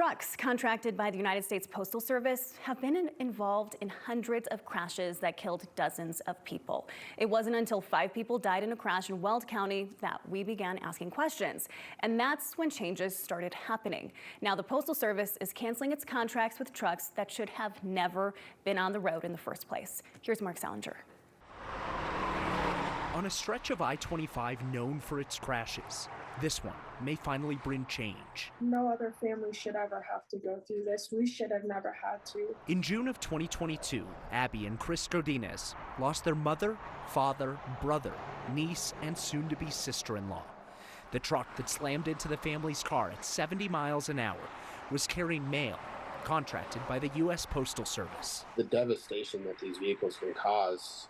Trucks contracted by the United States Postal Service have been involved in hundreds of crashes that killed dozens of people. It wasn't until 5 people died in a crash in Weld County that we began asking questions. And that's when changes started happening. Now the Postal Service is canceling its contracts with trucks that should have never been on the road in the first place. Here's Mark Salinger. On a stretch of I-25 known for its crashes, this one may finally bring change. No other family should ever have to go through this. We should have never had to. In June of 2022, Abby and Chris Godinez lost their mother, father, brother, niece, and soon-to-be sister-in-law. The truck that slammed into the family's car at 70 miles an hour was carrying mail contracted by the U.S. Postal Service. The devastation that these vehicles can cause,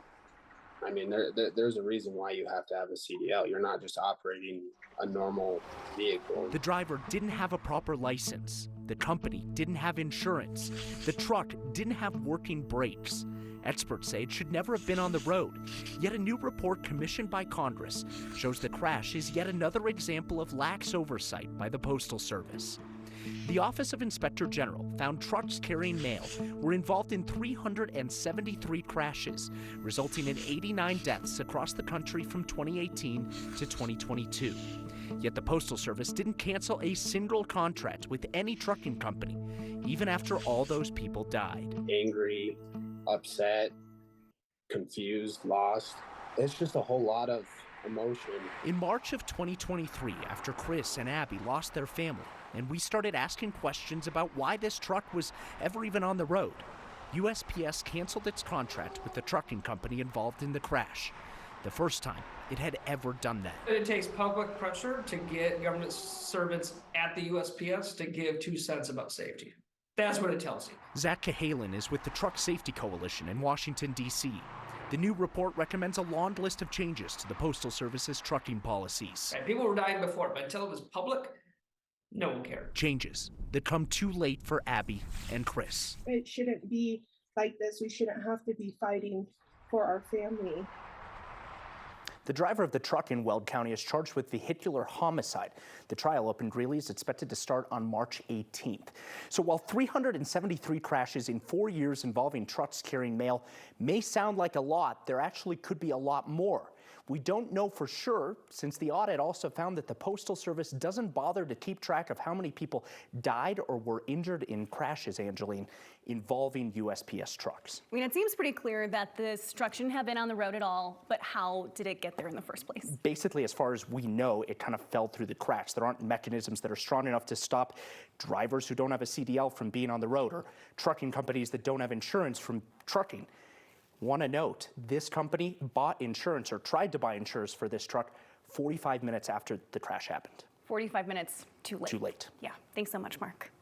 I mean, there's a reason why you have to have a CDL. You're not just operating a normal vehicle. The driver didn't have a proper license. The company didn't have insurance. The truck didn't have working brakes. Experts say it should never have been on the road. Yet a new report commissioned by Congress shows the crash is yet another example of lax oversight by the Postal Service. The Office of Inspector General found trucks carrying mail were involved in 373 crashes, resulting in 89 deaths across the country from 2018 to 2022. Yet the Postal Service didn't cancel a single contract with any trucking company, even after all those people died. Angry, upset, confused, lost. It's just a whole lot of emotion. In March of 2023, after Chris and Abby lost their family, and we started asking questions about why this truck was ever even on the road, USPS canceled its contract with the trucking company involved in the crash. The first time it had ever done that. It takes public pressure to get government servants at the USPS to give 2 cents about safety. That's what it tells you. Zach Cahalan is with the Truck Safety Coalition in Washington, D.C. The new report recommends a long list of changes to the Postal Service's trucking policies. Right, people were dying before, but until it was public, no one cared. Changes that come too late for Abby and Chris. It shouldn't be like this. We shouldn't have to be fighting for our family. The driver of the truck in Weld County is charged with vehicular homicide. The trial up in Greeley is expected to start on March 18th. So while 373 crashes in 4 years involving trucks carrying mail may sound like a lot, there actually could be a lot more. We don't know for sure, since the audit also found that the Postal Service doesn't bother to keep track of how many people died or were injured in crashes, Angeline, involving USPS trucks. I mean, it seems pretty clear that this truck shouldn't have been on the road at all, but how did it get there in the first place? Basically, as far as we know, it kind of fell through the cracks. There aren't mechanisms that are strong enough to stop drivers who don't have a CDL from being on the road, or trucking companies that don't have insurance from trucking. Want to note, this company bought insurance, or tried to buy insurance for this truck 45 minutes after the crash happened. 45 minutes too late. Too late. Yeah, thanks so much, Mark.